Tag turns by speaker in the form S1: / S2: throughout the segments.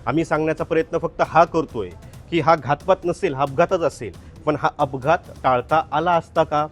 S1: आम्ही सांगण्याचा प्रयत्न फक्त हा करतोय की हा घातपात नसेल, हा अपघातच असेल. पण हा अपघात टाळता आला असता का?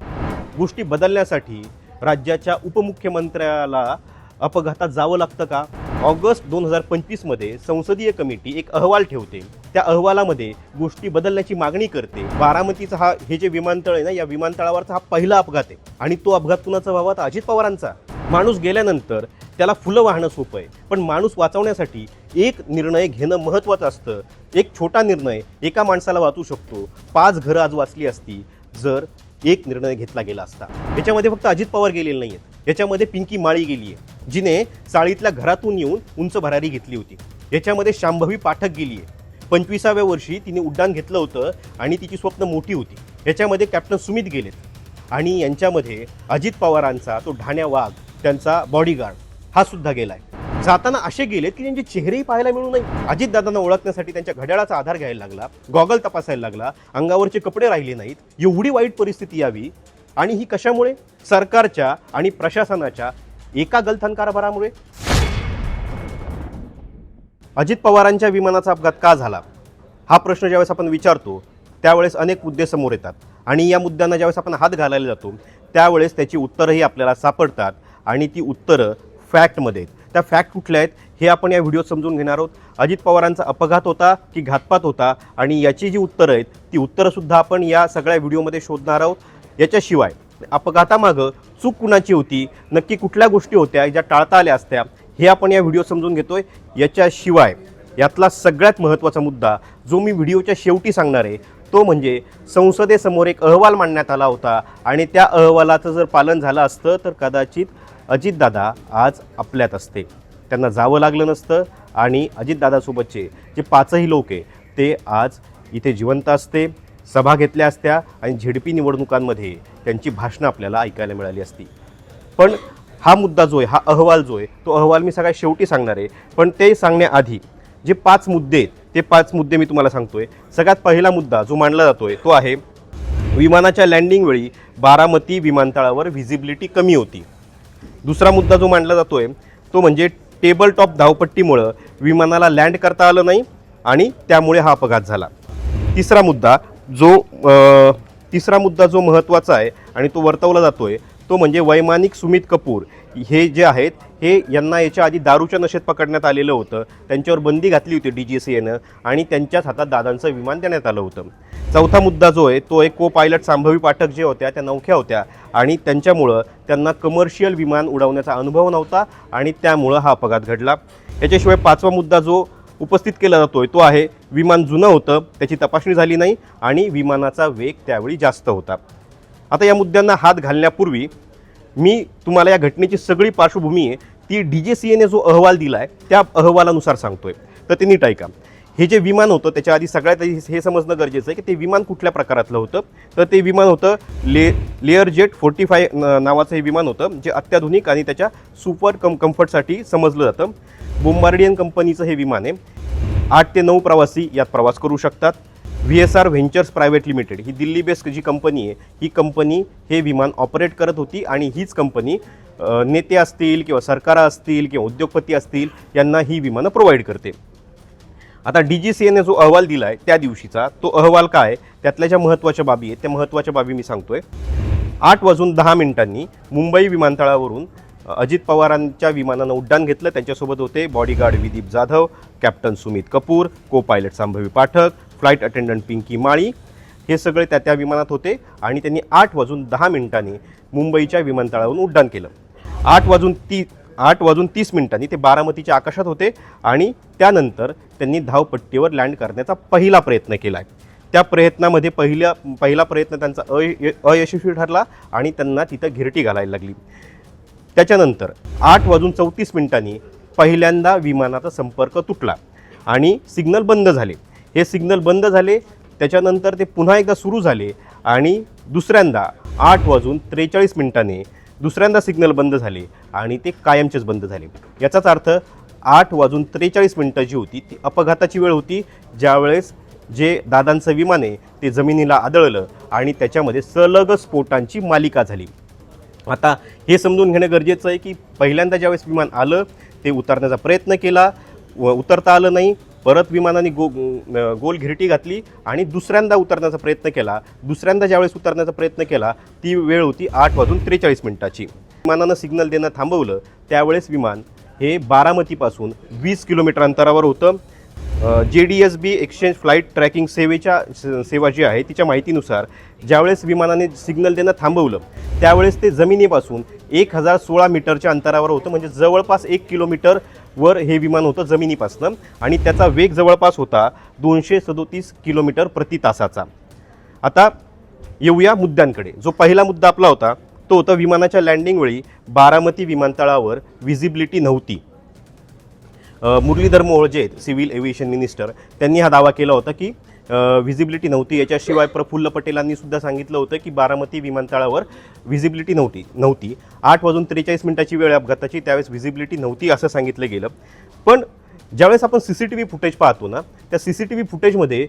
S1: गोष्टी बदलण्यासाठी राज्याच्या उपमुख्यमंत्र्याला अपघातात जावं लागतं का? ऑगस्ट 2025 मध्ये संसदीय कमिटी एक अहवाल ठेवते. त्या अहवालामध्ये गोष्टी बदलण्याची मागणी करते. बारामतीचा हे जे विमानतळ आहे ना, या विमानतळावरचा हा पहिला अपघात आहे आणि तो अपघात कुणाचा व्हावा? तर अजित पवारांचा. माणूस गेल्यानंतर त्याला फुलं वाहणं सोपं आहे, पण माणूस वाचवण्यासाठी एक निर्णय घेणं महत्त्वाचं असतं. एक छोटा निर्णय एका माणसाला वाचू शकतो. 5 घरं आज वाचली असती जर एक निर्णय घेतला गेला असता. याच्यामध्ये फक्त अजित पवार गेलेले नाही आहेत, याच्यामध्ये पिंकी माळी गेली आहे, जिने चाळीतल्या घरातून येऊन उंच भरारी घेतली होती. याच्यामध्ये शांभवी पाठक गेली आहे. 25व्या वर्षी तिने उड्डाण घेतलं होतं आणि तिची स्वप्न मोठी होती. याच्यामध्ये कॅप्टन सुमित गेलेत आणि यांच्यामध्ये अजित पवारांचा तो ढाण्या वाघ, त्यांचा बॉडीगार्ड, हा सुद्धा गेलाय. जाताना असे गेलेत की त्यांचे चेहरेही पाहायला मिळू नये. अजितदादांना ओळखण्यासाठी त्यांच्या घड्याळाचा आधार घ्यायला लागला, गॉगल तपासायला लागला, अंगावरचे कपडे राहिले नाहीत. एवढी वाईट परिस्थिती यावी आणि ही कशामुळे? सरकारच्या आणि प्रशासनाच्या एका गलथान कारभारामुळे. अजित पवारांच्या विमानाचा अपघात का झाला? हा प्रश्न ज्यावेळेस आपण विचारतो त्यावेळेस अनेक मुद्दे समोर येतात आणि या मुद्द्यांना ज्यावेळेस आपण हात घालायला जातो त्यावेळेस त्याची उत्तरंही आपल्याला सापडतात आणि ती उत्तरं फॅक्टमध्ये आहेत. त्या फॅक्ट कुठल्या आहेत हे आपण या व्हिडिओत समजून घेणार आहोत. अजित पवारांचा अपघात होता की घातपात होता आणि याची जी उत्तरं आहेत ती उत्तरंसुद्धा आपण या सगळ्या व्हिडिओमध्ये शोधणार आहोत. याच्याशिवाय अपघातामागं चूक कुणाची होती, नक्की कुठल्या गोष्टी होत्या ज्या टाळता आल्या असत्या, हे आपण या व्हिडिओ समजून घेतोय. याच्याशिवाय यातला सगळ्यात महत्त्वाचा मुद्दा जो मी व्हिडिओच्या शेवटी सांगणार आहे तो म्हणजे संसदेसमोर एक अहवाल मांडण्यात आला होता आणि त्या अहवालाचं जर पालन झालं असतं तर कदाचित अजितदादा आज आपल्यात असते. त्यांना जावं लागलं नसतं आणि अजितदादासोबतचे जे 5ही लोक आहे ते आज इथे जिवंत असते, सभा घेतल्या असत्या आणि झेडपी निवडणुकांमध्ये त्यांची भाषणं आपल्याला ऐकायला मिळाली असती. पण हा मुद्दा जो आहे, हा अहवाल जो आहे, तो अहवाल मी सगळ्यात शेवटी सांगणार आहे. पण ते सांगण्याआधी जे 5 मुद्दे आहेत ते 5 मुद्दे मी तुम्हाला सांगतोय. सगळ्यात पहिला मुद्दा जो मांडला जातोय तो आहे विमानाच्या लँडिंगवेळी बारामती विमानतळावर व्हिजिबिलिटी कमी होती. दुसरा मुद्दा जो मांडला जातोय तो म्हणजे टेबल टॉप धावपट्टीमुळं विमानाला लँड करता आलं नाही आणि त्यामुळे हा अपघात झाला. तिसरा मुद्दा जो महत्त्वाचा आहे आणि तो वर्तवला जातोय तो म्हणजे वैमानिक सुमित कपूर हे जे आहेत हे यांना याच्या आधी दारूच्या नशेत पकडण्यात आलेलं होतं. त्यांच्यावर बंदी घातली होती DGCAनं आणि त्यांच्याच हातात दादांचं विमान देण्यात आलं होतं. चौथा मुद्दा जो आहे तो एक को पायलट शांभवी पाठक जे होत्या त्या नवख्या होत्या आणि त्यांच्यामुळं त्यांना कमर्शियल विमान उडवण्याचा अनुभव नव्हता आणि त्यामुळं हा अपघात घडला. याच्याशिवाय 5वा मुद्दा जो उपस्थित केला जातोय तो आहे विमान जुनं होतं, त्याची तपासणी झाली नाही आणि विमानाचा वेग त्यावेळी जास्त होता. आता या मुद्द्यांना हात घालण्यापूर्वी मी तुम्हाला या घटनेची सगळी पार्श्वभूमी आहे ती DGCAने जो अहवाल दिला आहे त्या अहवालानुसार सांगतोय. तर ते नीट ऐका. हे जे विमान होतं त्याच्या आधी सगळ्यात आधी हे समजणं गरजेचं आहे की ते विमान कुठल्या प्रकारातलं होतं. तर ते विमान होतं लेअरजेट 45 नावाचं हे विमान होतं जे अत्याधुनिक आणि त्याच्या सुपर कम्फर्टसाठी समजलं जातं. बोंबार्डियन कंपनीचं हे विमान आहे. 8 ते 9 प्रवासी यात प्रवास करू शकतात. VSR व्हेंचर्स प्रायव्हेट लिमिटेड ही दिल्ली बेस्ड जी कंपनी आहे ही कंपनी हे विमान ऑपरेट करत होती आणि हीच कंपनी नेते असतील किंवा सरकार असतील किंवा उद्योगपती असतील यांना ही विमानं प्रोव्हाइड करते. आता DGCAने जो अहवाल दिला आहे त्या दिवशीचा तो अहवाल काय त्यातल्या ज्या महत्त्वाच्या बाबी आहेत त्या महत्त्वाच्या बाबी मी सांगतोय. 8:10 मुंबई विमानतळावरून अजित पवारांच्या विमानानं उड्डाण घेतलं. त्यांच्यासोबत होते bodyguard Vidip Jadhav, captain Sumit Kapoor, co pilot Shambhavi Pathak, flight attendant Pinky Mali, हे सगळे त्या विमानात होते आणि त्यांनी 8:10 मुंबईच्या विमानतळावरून उड्डाण केलं. 8:30 ते बारामतीच्या आकाशात होते आणि त्यानंतर त्यांनी धावपट्टीवर लँड करण्याचा पहिला प्रयत्न केला आहे. त्या प्रयत्नामध्ये पहिला प्रयत्न त्यांचा अयशस्वी ठरला आणि त्यांना तिथं घिरटी घालायला लागली. त्याच्यानंतर 8:34 पहिल्यांदा विमानाचा संपर्क तुटला आणि सिग्नल बंद झाले. हे सिग्नल बंद झाले त्याच्यानंतर ते पुन्हा एकदा सुरू झाले आणि दुसऱ्यांदा 8:43 दुसऱ्यांदा सिग्नल बंद झाले आणि ते कायमचेच बंद झाले. याचाच अर्थ 8:43 जी होती ती अपघाताची वेळ होती, ज्यावेळेस जे दादांचं विमान आहे ते जमिनीला आदळलं आणि त्याच्यामध्ये सलग स्फोटांची मालिका झाली. आता हे समजून घेणं गरजेचं आहे की पहिल्यांदा ज्यावेळेस विमान आलं ते उतरण्याचा प्रयत्न केला, उतरता आलं नाही. परत विमानाने गोल घिरटी घातली आणि दुसऱ्यांदा उतरण्याचा प्रयत्न केला. दुसऱ्यांदा ज्यावेळेस उतरण्याचा प्रयत्न केला ती वेळ होती 8:43 विमानानं सिग्नल देणं थांबवलं. त्यावेळेस विमान हे बारामतीपासून 20 किलोमीटर अंतरावर होतं. JDSB एक्सचेंज फ्लाईट ट्रॅकिंग सेवा जी आहे तिच्या माहितीनुसार ज्यावेळेस विमानाने सिग्नल देणं थांबवलं त्यावेळेस ते जमिनीपासून 1016 मीटरच्या अंतरावर होतं. म्हणजे जवळपास 1 किलोमीटरवर हे विमान होतं जमिनीपासून आणि त्याचा वेग जवळपास होता 237 किलोमीटर प्रति तासाचा. आता येऊया मुद्द्यांकडे. जो पहिला मुद्दा आपला होता तो होता विमानाच्या लँडिंगवेळी बारामती विमानतळावर विजिबिलिटी नव्हती. मुरलीधर मोहोळ जे आहेत सिव्हिल एव्हिएशन मिनिस्टर त्यांनी हा दावा केला होता की व्हिजिबिलिटी नव्हती. याच्याशिवाय प्रफुल्ल पटेलांनी सुद्धा सांगितलं होतं की बारामती विमानतळावर व्हिजिबिलिटी नव्हती. 8:43 वेळ अपघाताची त्यावेळेस व्हिजिबिलिटी नव्हती असं सांगितलं गेलं. पण ज्यावेळेस आपण CCTV फुटेज पाहतो ना त्या CCTV फुटेजमध्ये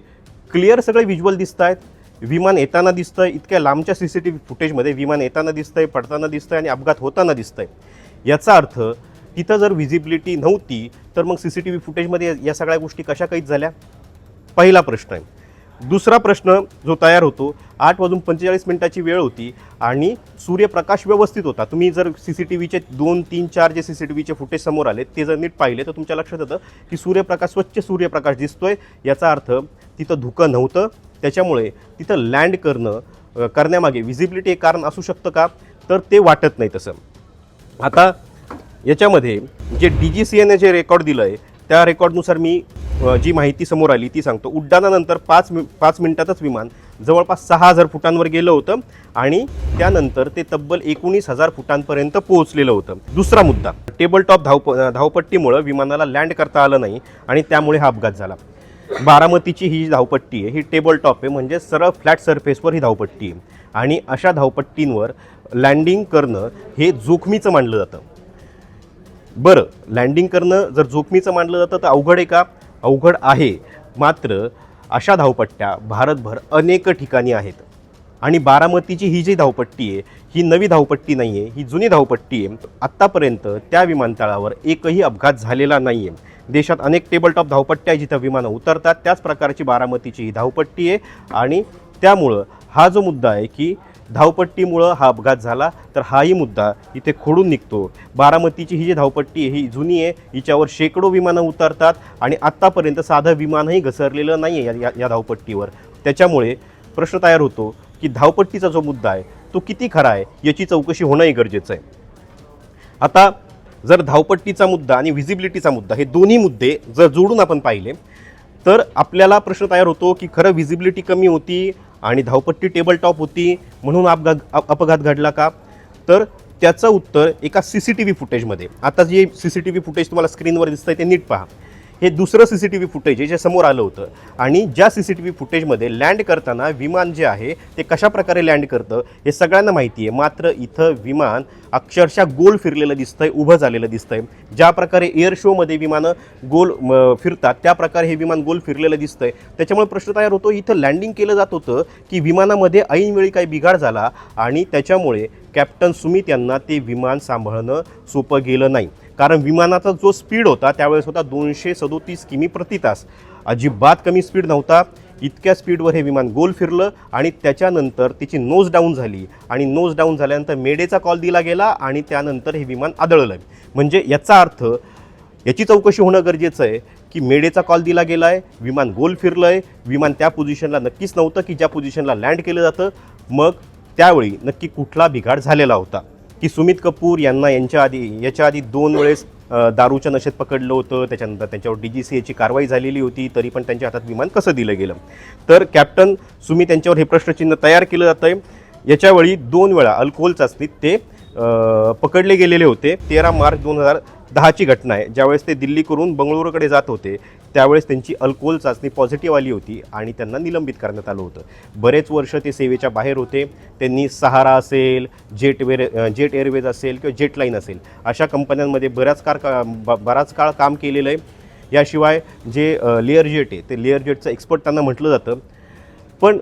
S1: क्लिअर सगळे व्हिज्युअल दिसत आहेत. विमान येताना दिसतंय, इतक्या लांबच्या CCTV फुटेजमध्ये विमान येताना दिसतंय, पडताना दिसतंय आणि अपघात होताना दिसतंय. याचा अर्थ तिथं जर व्हिजिबिलिटी नव्हती तर मग CCTV फुटेजमध्ये या सगळ्या गोष्टी कशा कैद झाल्या? पहिला प्रश्न आहे. दुसरा प्रश्न जो तयार होतो 8:45 वेळ होती आणि सूर्यप्रकाश व्यवस्थित होता. तुम्ही जर CCTVचे 2, 3, 4 जे CCTVचे फुटेज समोर आले ते जर नीट पाहिले तर तुमच्या लक्षात येतं की स्वच्छ सूर्यप्रकाश दिसतोय. याचा अर्थ तिथं धुकं नव्हतं. त्याच्यामुळे तिथं लँड करण्यामागे व्हिजिबिलिटी एक कारण असू शकतं का? तर ते वाटत नाही तसं. आता याच्यामध्ये जे DGCAने जे रेकॉर्ड दिलं आहे त्या रेकॉर्डनुसार मी जी माहिती समोर आली ती सांगतो. उड्डाणानंतर 5 मिनिटातच विमान जवळपास 6000 फुटांवर गेलं होतं आणि त्यानंतर ते तब्बल 19,000 फुटांपर्यंत पोहोचलेलं होतं. दुसरा मुद्दा, टेबलटॉप धावपट्टीमुळं विमानाला लँड करता आलं नाही आणि त्यामुळे हा अपघात झाला. बारामतीची ही धावपट्टी आहे ही टेबलटॉप आहे म्हणजे सरळ फ्लॅट सरफेसवर ही धावपट्टी आहे आणि अशा धावपट्टींवर लँडिंग करणं हे जोखमीचं मानलं जातं. बरं, लँडिंग करणं जर जोखमीचं मानलं जातं तर अवघड आहे का? अवघड आहे. मात्र अशा धावपट्ट्या भारतभर अनेक ठिकाणी आहेत आणि बारामतीची ही जी धावपट्टी आहे ही नवी धावपट्टी नाही आहे, ही जुनी धावपट्टी आहे. आत्तापर्यंत त्या विमानतळावर एकही अपघात झालेला नाही आहे. देशात अनेक टेबलटॉप धावपट्ट्या आहे जिथं विमानं उतरतात. त्याच प्रकारची बारामतीची ही धावपट्टी आहे आणि त्यामुळं हा जो मुद्दा आहे की धावपट्टीमुळं हा अपघात झाला तर हाही मुद्दा इथे खोडून निघतो. बारामतीची ही जी धावपट्टी आहे ही जुनी आहे, हिच्यावर शेकडो विमानं उतरतात आणि आत्तापर्यंत साधं विमानही घसरलेलं नाही आहे या धावपट्टीवर. त्याच्यामुळे प्रश्न तयार होतो की धावपट्टीचा जो मुद्दा आहे तो किती खरा आहे याची चौकशी होणंही गरजेचं आहे. आता जर धावपट्टीचा मुद्दा आणि व्हिजिबिलिटीचा मुद्दा हे दोन्ही मुद्दे जर जोडून आपण पाहिले तर आपल्याला प्रश्न तयार होतो की खरं व्हिजिबिलिटी कमी होती आणि धावपट्टी टेबलटॉप होती म्हणून अपघात घडला का? तर त्याचं उत्तर एका CCTV फुटेजमध्ये. आता जे CCTV फुटेज तुम्हाला स्क्रीनवर दिसतंय ते नीट पहा. हे दुसरं CCTV फुटेज आहे जे समोर आलं होतं आणि ज्या CCTV फुटेजमध्ये लँड करताना विमान जे आहे ते कशा प्रकारे लँड करतं हे सगळ्यांना माहिती आहे. मात्र इथं विमान अक्षरशः गोल फिरलेलं दिसतंय, उभं झालेलं दिसतंय. ज्या प्रकारे एअर शोमध्ये विमानं गोल फिरतात त्या प्रकारे हे विमान गोल फिरलेलं दिसतंय. त्याच्यामुळे प्रश्न तयार होतो इथं लँडिंग केलं जात होतं की विमानामध्ये ऐनवेळी काही बिघाड झाला आणि त्याच्यामुळे कॅप्टन सुमित यांना ते विमान सांभाळणं सोपं गेलं नाही. कारण विमानाचा जो स्पीड होता त्यावेळेस होता 237 किमी प्रति तास. अजिबात कमी स्पीड नव्हता. इतक्या स्पीडवर हे विमान गोल फिरलं आणि त्याच्यानंतर तिची नोज डाऊन झाली आणि नोज डाऊन झाल्यानंतर मेडेचा कॉल दिला गेला आणि त्यानंतर हे विमान आदळलं. म्हणजे याचा अर्थ याची चौकशी होणं गरजेचं आहे की मेडेचा कॉल दिला गेला आहे, विमान गोल फिरलं आहे, विमान त्या पोझिशनला नक्कीच नव्हतं की ज्या पोझिशनला लँड केलं जातं. मग त्यावेळी नक्की कुठला बिघाड झालेला होता की सुमित कपूर यांना याच्या आधी 2 वेळेस दारूच्या नशेत पकडलं होतं. त्याच्यानंतर त्यांच्यावर DGCAची कारवाई झालेली होती तरी पण त्यांच्या हातात विमान कसं दिलं गेलं? तर कॅप्टन सुमित यांच्यावर हे प्रश्नचिन्ह तयार केलं जातं आहे. याच्यावेळी 2 वेळा अल्कोहोल चाचणीत ते पकडले गेलेले होते. 13 मार्च 2010ची घटना आहे. ज्यावेळेस ते दिल्लीकडून बंगळुरूकडे जात होते त्यावेळेस त्यांची अल्कोहोल चाचणी पॉझिटिव्ह आली होती आणि त्यांना निलंबित करण्यात आलं होतं. बरेच वर्ष ते सेवेच्या बाहेर होते. त्यांनी सहारा असेल, जेट एअरवेज असेल किंवा जेटलाईन असेल अशा कंपन्यांमध्ये बराच काळ काम केलेलं आहे. याशिवाय जे लेअर जेट आहे ते लेअर जेटचं एक्सपर्ट त्यांना म्हटलं जातं. पण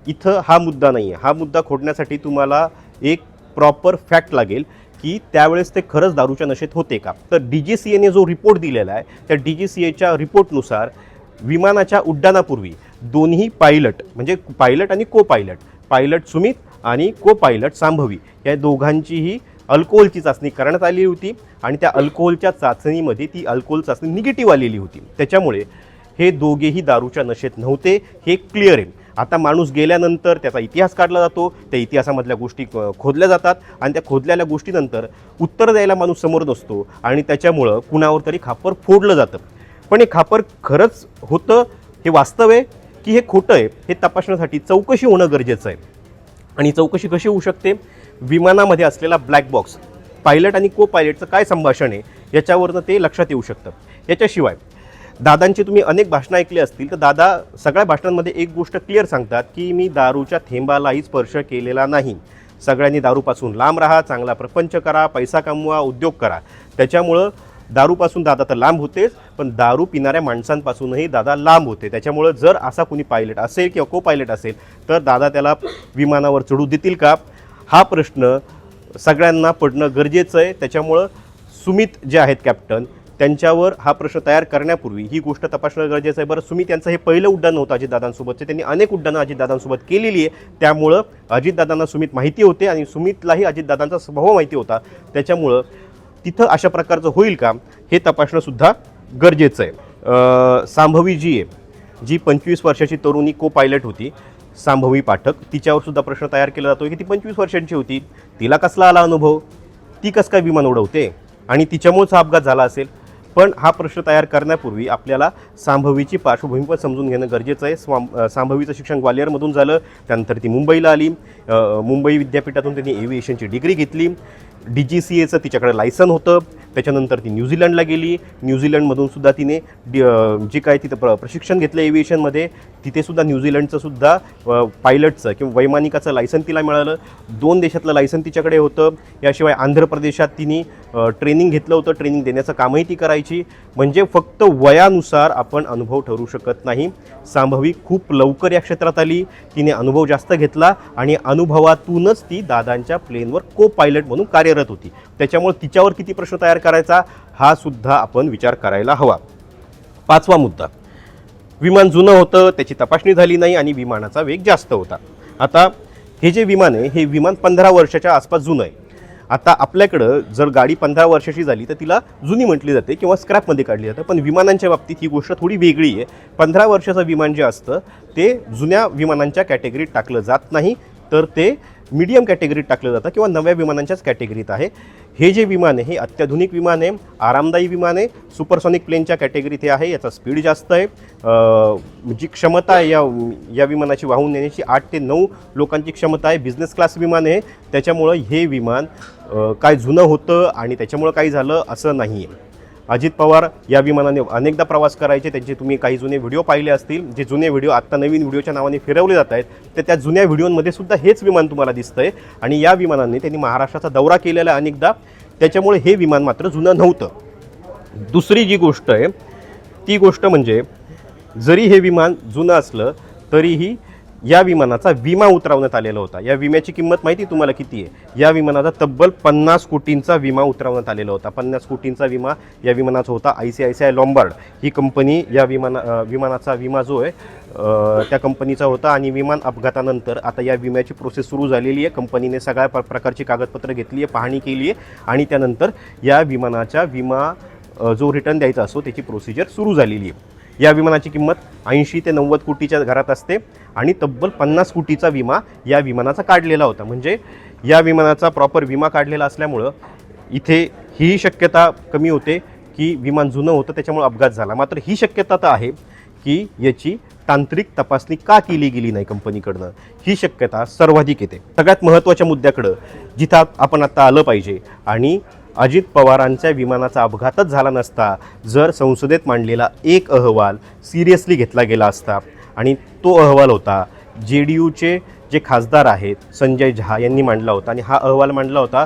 S1: इथं हा मुद्दा नाही आहे. हा मुद्दा खोडण्यासाठी तुम्हाला एक प्रॉपर फॅक्ट लागेल की त्यावेळेस ते खरंच दारूच्या नशेत होते का? तर DGCAने जो रिपोर्ट दिलेला आहे त्या DGCAच्या रिपोर्टनुसार विमानाच्या उड्डाणापूर्वी दोन्ही पायलट म्हणजे पायलट आणि को पायलट, पायलट सुमित आणि को पायलट सांभवी या दोघांचीही अल्कोहोलची चाचणी करण्यात आली होती आणि त्या अल्कोहोलच्या चाचणीमध्ये ती अल्कोहोल चाचणी निगेटिव्ह आलेली होती. त्याच्यामुळे हे दोघेही दारूच्या नशेत नव्हते हे क्लिअर आहे. आता माणूस गेल्यानंतर त्याचा इतिहास काढला जातो, त्या इतिहासामधल्या गोष्टी खोदल्या जातात आणि त्या खोदलेल्या गोष्टीनंतर उत्तर द्यायला माणूस समोर नसतो आणि त्याच्यामुळं कुणावर तरी खापर फोडलं जातं. पण हे खापर खरंच होतं हे वास्तव आहे की हे खोटं आहे हे तपासण्यासाठी चौकशी होणं गरजेचं आहे. आणि चौकशी कशी होऊ शकते? विमानामध्ये असलेला ब्लॅक बॉक्स, पायलट आणि को पायलटचं काय संभाषण आहे याच्यावरनं ते लक्षात येऊ शकतं. याच्याशिवाय दादांची तुम्ही अनेक भाषणं ऐकली असतील तर दादा सगळ्या भाषणांमध्ये एक गोष्ट क्लिअर सांगतात की मी दारूच्या थेंबालाही स्पर्श केलेला नाही. सगळ्यांनी दारूपासून लांब राहा, चांगला प्रपंच करा, पैसा कमवा, उद्योग करा. त्याच्यामुळं दारूपासून दादा तर लांब होतेच, पण दारू पिणाऱ्या माणसांपासूनही दादा लांब होते. त्याच्यामुळं जर असा कोणी पायलट असेल किंवा को पायलट असेल तर दादा त्याला विमानावर चढू देतील का हा प्रश्न सगळ्यांना पडणं गरजेचं आहे. त्याच्यामुळं सुमित जे आहेत कॅप्टन त्यांच्यावर हा प्रश्न तयार करण्यापूर्वी ही गोष्ट तपासणं गरजेचं आहे. बरं, सुमित यांचं हे पहिलं उड्डाण होतं अजितदादांसोबतचे, त्यांनी अनेक उड्डाणं अजितदादांसोबत केलेली आहे. त्यामुळं अजितदादांना सुमित माहिती होते आणि सुमितलाही अजितदादांचा स्वभाव माहिती होता. त्याच्यामुळं तिथं अशा प्रकारचं होईल का हे तपासणंसुद्धा गरजेचं आहे. सांभवी जी आहे, जी 25 वर्षाची तरुणी को पायलट होती सांभवी पाठक, तिच्यावर सुद्धा प्रश्न तयार केला जातो की ती 25 वर्षांची होती, तिला कसला आला अनुभव, ती कसं काय विमान उडवते आणि तिच्यामुळेच हा अपघात झाला असेल. पण हा प्रश्न तयार करण्यापूर्वी आपल्याला सांभवीची पार्श्वभूमी पण समजून घेणं गरजेचं आहे. सांभवीचं शिक्षण ग्वालियरमधून झालं, त्यानंतर ती मुंबईला आली, मुंबई विद्यापीठातून त्यांनी एव्हिएशनची डिग्री घेतली, DGCAचं तिच्याकडे लायसन होतं. त्याच्यानंतर ती न्यूझीलंडला गेली, न्यूझीलंडमधून सुद्धा तिने जे काय तिथं प्रशिक्षण घेतलं एव्हिएशनमध्ये, तिथेसुद्धा न्यूझीलंडचं सुद्धा पायलटचं किंवा वैमानिकाचं लायसन तिला मिळालं. 2 देशातलं लायसन तिच्याकडे होतं. याशिवाय आंध्र प्रदेशात तिने ट्रेनिंग घेतलं होतं, ट्रेनिंग देण्याचं कामही ती करायची. म्हणजे फक्त वयानुसार आपण अनुभव ठरवू शकत नाही. सांभवी खूप लवकर या क्षेत्रात आली, तिने अनुभव जास्त घेतला आणि अनुभवातूनच ती दादांच्या प्लेनवर को पायलट म्हणून कार्यरत होती. त्याच्यामुळे तिच्यावर किती प्रश्न तयार करायचा हा सुद्धा आपण विचार करायला हवा. 5वा मुद्दा, विमान जुनं होतं, त्याची तपासणी झाली नाही आणि विमानाचा वेग जास्त होता. आता हे जे विमान आहे हे विमान 15 वर्षाच्या आसपास जुनं आहे. आता आपल्याकडं जर गाडी 15 वर्षाची झाली तर तिला जुनी म्हटली जाते किंवा स्क्रॅपमध्ये काढली जाते, पण विमानांच्या बाबतीत ही गोष्ट थोडी वेगळी आहे. 15 वर्षाचं विमान जे असतं ते जुन्या विमानांच्या कॅटेगरीत टाकलं जात नाही, तर ते मीडियम कॅटेगरीत टाकलं जातं किंवा नव्या विमानांच्याच कॅटेगरीत आहे. हे जे विमान आहे हे अत्याधुनिक विमान आहे, आरामदायी विमान आहे, सुपरसॉनिक प्लेनच्या कॅटेगरीत हे आहे. याचा स्पीड जास्त आहे, जी क्षमता आहे या विमानाची वाहून नेण्याची 8 ते 9 लोकांची क्षमता आहे. बिझनेस क्लास विमान आहे. त्याच्यामुळं हे विमान काय जुनं होतं आणि त्याच्यामुळं काही झालं असं नाही आहे. अजित पवार या विमानाने अनेकदा प्रवास करायचे, त्यांचे तुम्ही काही जुने व्हिडिओ पाहिले असतील. जे जुने व्हिडिओ आत्ता नवीन व्हिडिओच्या नावाने फिरवले जात आहेत तर त्या जुन्या व्हिडिओमध्ये सुद्धा हेच विमान तुम्हाला दिसतं आहे आणि या विमानाने त्यांनी महाराष्ट्राचा दौरा केलेला आहे अनेकदा. त्याच्यामुळे हे विमान मात्र जुनं नव्हतं. दुसरी जी गोष्ट आहे ती गोष्ट म्हणजे जरी हे विमान जुनं असलं तरीही या विमानाचा विमा उतरवण्यात आलेला होता. या विम्याची किंमत माहिती तुम्हाला किती आहे? या विमानाचा तब्बल 50 कोटींचा विमा उतरवण्यात आलेला होता. 50 कोटींचा विमा या विमानाचा होता. ICICI लॉम्बार्ड ही कंपनी या विमानाचा विमा जो आहे त्या कंपनीचा होता आणि विमान अपघातानंतर आता या विम्याची प्रोसेस सुरू झालेली आहे. कंपनीने सगळ्या प्रकारची कागदपत्रं घेतली आहे, पाहणी केली आहे आणि त्यानंतर या विमानाच्या विमा जो रिटर्न द्यायचा असतो त्याची प्रोसिजर सुरू झालेली आहे. या विमानाची किंमत 80 ते 90 कोटीच्या घरात असते आणि तब्बल 50 कोटीचा विमा या विमानाचा काढलेला होता. म्हणजे या विमानाचा प्रॉपर विमा काढलेला असल्यामुळं इथे ही शक्यता कमी होते की विमान जुनं होतं त्याच्यामुळे अपघात झाला. मात्र ही शक्यता तर आहे की याची तांत्रिक तपासणी का केली गेली नाही कंपनीकडनं, ही शक्यता सर्वाधिक येते. सगळ्यात महत्त्वाच्या मुद्द्याकडं जिथं आपण आत्ता आलं पाहिजे आणि अजित पवारांच्या विमानाचा अपघातच झाला नसता जर संसदेत मांडलेला एक अहवाल सिरियसली घेतला गेला असता आणि तो अहवाल होता JDUचे जे खासदार आहेत संजय झा यांनी मांडला होता आणि हा अहवाल मांडला होता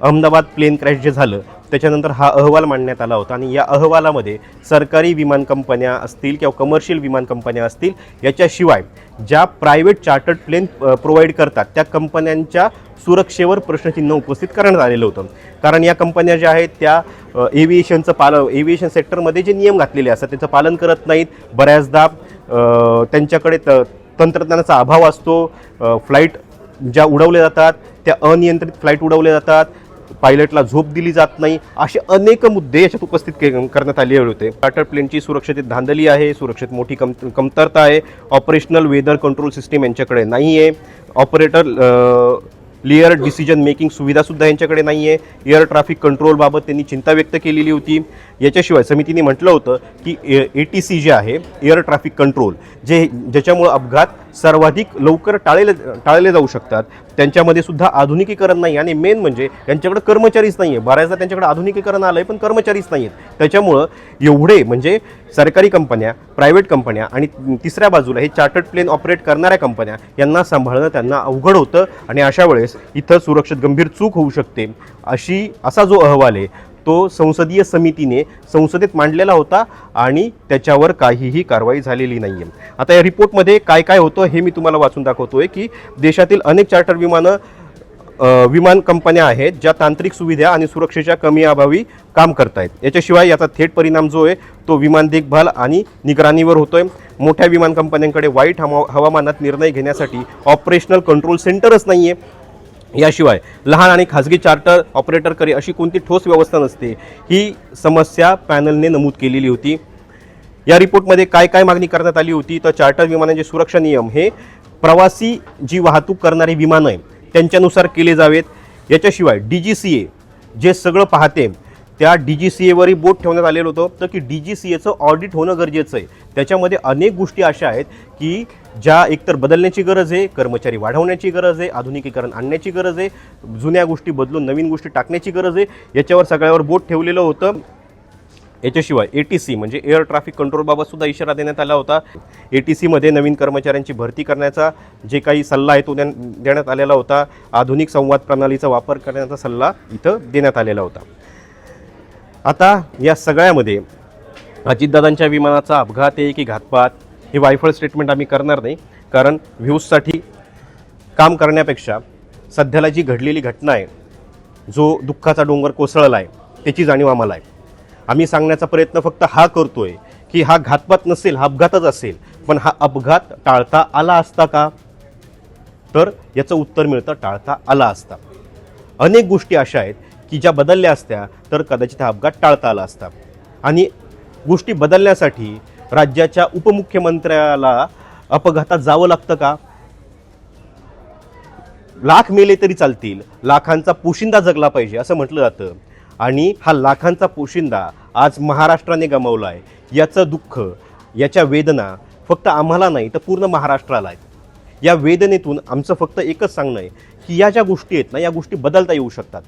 S1: अहमदाबाद प्लेन क्रॅश जे झालं त्याच्यानंतर हा अहवाल मांडण्यात आला होता आणि या अहवालामध्ये सरकारी विमान कंपन्या असतील किंवा कमर्शियल विमान कंपन्या असतील याच्याशिवाय ज्या प्रायव्हेट चार्टर्ड प्लेन प्रोव्हाइड करतात त्या कंपन्यांच्या सुरक्षेवर प्रश्नचिन्ह उपस्थित करण्यात आलेलं होतं. कारण या कंपन्या ज्या आहेत त्या एव्हिएशन सेक्टरमध्ये जे नियम घातलेले असतात त्याचं पालन करत नाहीत. बऱ्याचदा त्यांच्याकडे तंत्रज्ञानाचा अभाव असतो. फ्लाईट ज्या उडवल्या जातात त्या अनियंत्रित फ्लाईट उडवल्या जातात, पायलटला झोप दिली जात नाही, असे अनेक मुद्दे याच्यात उपस्थित करण्यात आले होते. चार्टर प्लेनची सुरक्षेत धांदली आहे, सुरक्षेत मोठी कमतरता आहे, ऑपरेशनल वेदर कंट्रोल सिस्टीम यांच्याकडे नाही आहे, ऑपरेटर लेअर डिसिजन मेकिंग सुविधासुद्धा यांच्याकडे नाही आहे, एअर ट्रॅफिक कंट्रोलबाबत त्यांनी चिंता व्यक्त केलेली होती. याच्याशिवाय समितीने म्हटलं होतं की ATC जे आहे एअर ट्रॅफिक कंट्रोल ज्याच्यामुळं अपघात सर्वाधिक लवकर टाळले जाऊ शकतात त्यांच्यामध्ये सुद्धा आधुनिकीकरण नाही आणि मेन म्हणजे त्यांच्याकडे कर्मचारीच नाही आहे. बऱ्याचदा त्यांच्याकडे आधुनिकीकरण आलं आहे पण कर्मचारीच नाही आहेत. त्याच्यामुळं एवढे म्हणजे सरकारी कंपन्या, प्रायव्हेट कंपन्या आणि तिसऱ्या बाजूला हे चार्टर्ड प्लेन ऑपरेट करणाऱ्या कंपन्या यांना सांभाळणं त्यांना अवघड होतं आणि अशा वेळेस इथं सुरक्षेत गंभीर चूक होऊ शकते. असा जो अहवाल आहे तो संसदीय समितीने संसदेत मांडलेला होता आणि त्याच्यावर काहीही कारवाई झालेली नाही आहे. आता या रिपोर्टमध्ये काय काय होतं हे मी तुम्हाला वाचून दाखवतोय की देशातील अनेक चार्टर विमान कंपन्या आहेत ज्या तांत्रिक सुविधा आणि सुरक्षेच्या कमी अभावी काम करत आहेत. याच्याशिवाय याचा थेट परिणाम जो आहे तो विमान देखभाल आणि निगराणीवर होतोय. मोठ्या विमान कंपन्यांकडे वाईट हवामानात निर्णय घेण्यासाठी ऑपरेशनल कंट्रोल सेंटरच नाही आहे. याशिवाय लहान आणि खाजगी चार्टर ऑपरेटरकडे अशी कोणती ठोस व्यवस्था नसते. ही समस्या पॅनलने नमूद केलेली होती. या रिपोर्टमध्ये काय काय मागणी करण्यात आली होती तर चार्टर विमानांचे सुरक्षा नियम हे प्रवासी जी वाहतूक करणारी विमानं आहे त्यांच्यानुसार केले जावेत. याच्याशिवाय DGCA जे सगळं पाहते त्या DGCAवरही बोट ठेवण्यात आलेलं होतं तर की DGCAचं ऑडिट होणं गरजेचं आहे. त्याच्यामध्ये अनेक गोष्टी अशा आहेत की ज्या एकतर बदलण्याची गरज आहे, कर्मचारी वाढवण्याची गरज आहे, आधुनिकीकरण आणण्याची गरज आहे, जुन्या गोष्टी बदलून नवीन गोष्टी टाकण्याची गरज आहे. याच्यावर सगळ्यावर बोट ठेवलेलं होतं. याच्याशिवाय ATC म्हणजे एअर ट्रॅफिक कंट्रोलबाबत सुद्धा इशारा देण्यात आला होता. ATCमध्ये नवीन कर्मचाऱ्यांची भरती करण्याचा जे काही सल्ला आहे तो देण्यात आलेला होता. आधुनिक संवाद प्रणालीचा वापर करण्याचा सल्ला इथं देण्यात आलेला होता. आता या सगळ्यामध्ये अजितदादांच्या विमानाचा अपघात आहे की घातपात हे वायफळ स्टेटमेंट आम्ही करणार नाही. कारण व्ह्यूजसाठी काम करण्यापेक्षा सध्याला जी घडलेली घटना आहे, जो दुःखाचा डोंगर कोसळला आहे त्याची जाणीव आम्हाला आहे. आम्ही सांगण्याचा प्रयत्न फक्त हा करतोय की हा घातपात नसेल, हा अपघातच असेल, पण हा अपघात टाळता आला असता का तर याचं उत्तर मिळतं टाळता आला असता. अनेक गोष्टी अशा आहेत की ज्या बदलल्या असत्या तर कदाचित हा अपघात टाळता आला असता. आणि गोष्टी बदलण्यासाठी राज्याच्या उपमुख्यमंत्र्याला अपघातात जावं लागतं का? लाख मेले तरी चालतील, लाखांचा पोशिंदा जगला पाहिजे असं म्हटलं जातं. आणि हा लाखांचा पोशिंदा आज महाराष्ट्राने गमावला आहे. याचं दुःख, याच्या वेदना फक्त आम्हाला नाही तर पूर्ण महाराष्ट्राला आहेत. या वेदनेतून आमचं फक्त एकच सांगणं आहे की या ज्या गोष्टी आहेत ना या गोष्टी बदलता येऊ शकतात.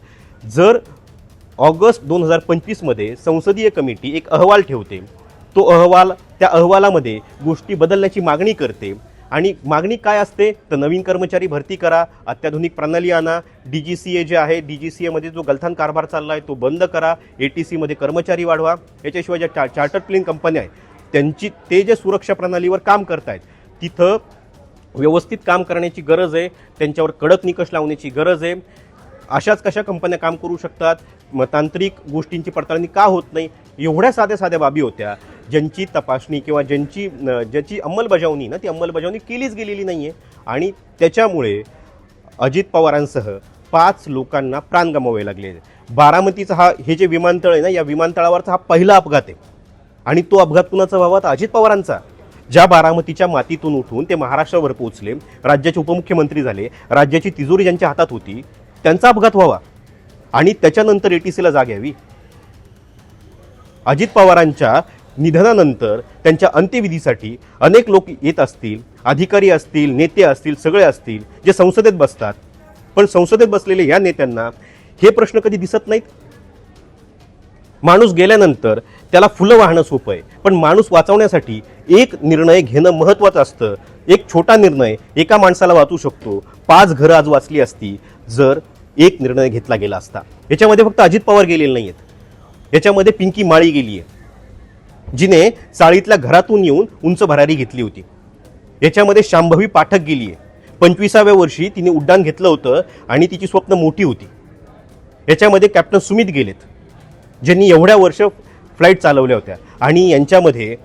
S1: जर ऑगस्ट 2025मध्ये संसदीय कमिटी एक अहवाल ठेवते, त्या अहवालामध्ये गोष्टी बदलण्याची मागणी करते आणि मागणी काय असते तर नवीन कर्मचारी भरती करा, अत्याधुनिक प्रणाली आणा, DGCA जे आहे DGCAमध्ये जो गलथान कारभार चालला आहे तो बंद करा, ATCमध्ये कर्मचारी वाढवा. याच्याशिवाय ज्या चार्टर्ड प्लेन कंपन्या आहेत ते जे सुरक्षा प्रणालीवर काम करत आहेत तिथं व्यवस्थित काम करण्याची गरज आहे, त्यांच्यावर कडक निकष लावण्याची गरज आहे. अशाच कशा कंपन्या काम करू शकतात, तांत्रिक गोष्टींची पडताळणी का होत नाही, एवढ्या साध्या बाबी होत्या ज्यांची तपासणी किंवा ज्याची अंमलबजावणी ती अंमलबजावणी केलीच गेलेली नाही आहे. आणि त्याच्यामुळे अजित पवारांसह 5 लोकांना प्राण गमावावे लागले. बारामतीचा हे जे विमानतळ आहे ना या विमानतळावरचा हा पहिला अपघात आहे आणि तो अपघात कुणाचा व्हावा तर अजित पवारांचा. ज्या बारामतीच्या मातीतून उठून ते महाराष्ट्रावर पोहोचले, राज्याचे उपमुख्यमंत्री झाले, राज्याची तिजोरी ज्यांच्या हातात होती त्यांचा अपघात व्हावा आणि त्याच्यानंतर ATCला जाग यावी. अजित पवारांच्या निधनानंतर त्यांच्या अंत्यविधीसाठी अनेक लोक येत असतील, अधिकारी असतील, नेते असतील, सगळे असतील जे संसदेत बसतात. पण संसदेत बसलेले या नेत्यांना हे प्रश्न कधी दिसत नाहीत. माणूस गेल्यानंतर त्याला फुलं वाहणं सोपं आहे, पण माणूस वाचवण्यासाठी एक निर्णय घेणं महत्त्वाचं असतं. एक छोटा निर्णय एका माणसाला वाचू शकतो. 5 घरं आज वाचली असती जर एक निर्णय घेतला गेला असता. याच्यामध्ये फक्त अजित पवार गेलेले नाही आहेत. याच्यामध्ये पिंकी माळी गेली आहे, जिने चाळीतल्या घरातून येऊन उंच भरारी घेतली होती. याच्यामध्ये शांभवी पाठक गेली आहे. 25व्या वर्षी तिने उड्डाण घेतलं होतं आणि तिची स्वप्न मोठी होती. याच्यामध्ये कॅप्टन सुमित गेलेत, ज्यांनी एवढ्या वर्ष फ्लाईट चालवल्या होत्या. आणि यांच्यामध्ये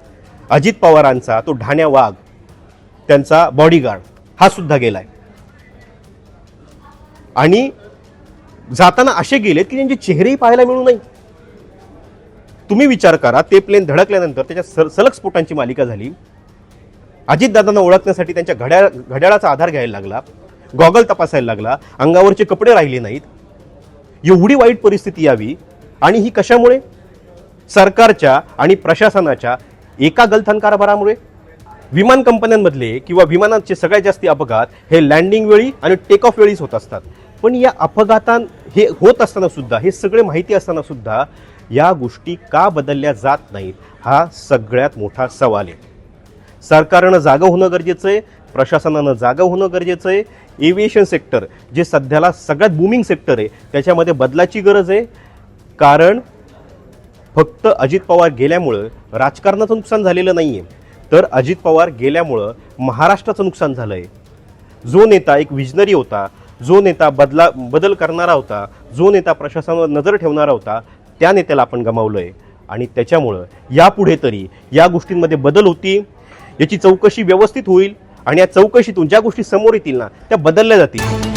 S1: अजित पवारांचा तो ढाण्या वाघ, त्यांचा बॉडीगार्ड, हा सुद्धा गेलाय. आणि जाताना असे गेलेत की त्यांचे चेहरेही पाहायला मिळू नाही. तुम्ही विचार करा, ते प्लेन धडकल्यानंतर त्याच्या सलग स्फोटांची मालिका झाली. अजितदादांना ओळखण्यासाठी त्यांच्या घड्याळाचा आधार घ्यायला लागला, गॉगल तपासायला लागला, अंगावरचे कपडे राहिले नाहीत. एवढी वाईट परिस्थिती यावी, आणि ही कशामुळे? सरकारच्या आणि प्रशासनाच्या एका गलथान कारभारामुळे. विमान कंपन्यांमधले किंवा विमानाचे सगळ्यात जास्त अपघात हे लँडिंग वेळी आणि टेक ऑफ वेळीच होत असतात. पण या अपघातां हे होत असताना सुद्धा, हे सगळे माहिती असताना सुद्धा या गोष्टी का बदलल्या जात नाहीत, हा सगळ्यात मोठा सवाल आहे. सरकारनं जागं होणं गरजेचं आहे, प्रशासनानं जागं होणं गरजेचं आहे. एव्हिएशन सेक्टर जे सध्याला सगळ्यात बूमिंग सेक्टर आहे, त्याच्यामध्ये बदलाची गरज आहे. कारण फक्त अजित पवार गेल्यामुळं राजकारणाचं नुकसान झालेलं नाही आहे, तर अजित पवार गेल्यामुळं महाराष्ट्राचं नुकसान झालं आहे. जो नेता एक विजनरी होता, जो नेता बदल करणारा होता, जो नेता प्रशासनावर नजर ठेवणारा होता, त्या नेत्याला आपण गमावलं आहे. आणि त्याच्यामुळं यापुढे तरी या गोष्टींमध्ये बदल होतील, याची चौकशी व्यवस्थित होईल, आणि या चौकशीतून ज्या गोष्टी समोर येतील ना, त्या बदलल्या जातील.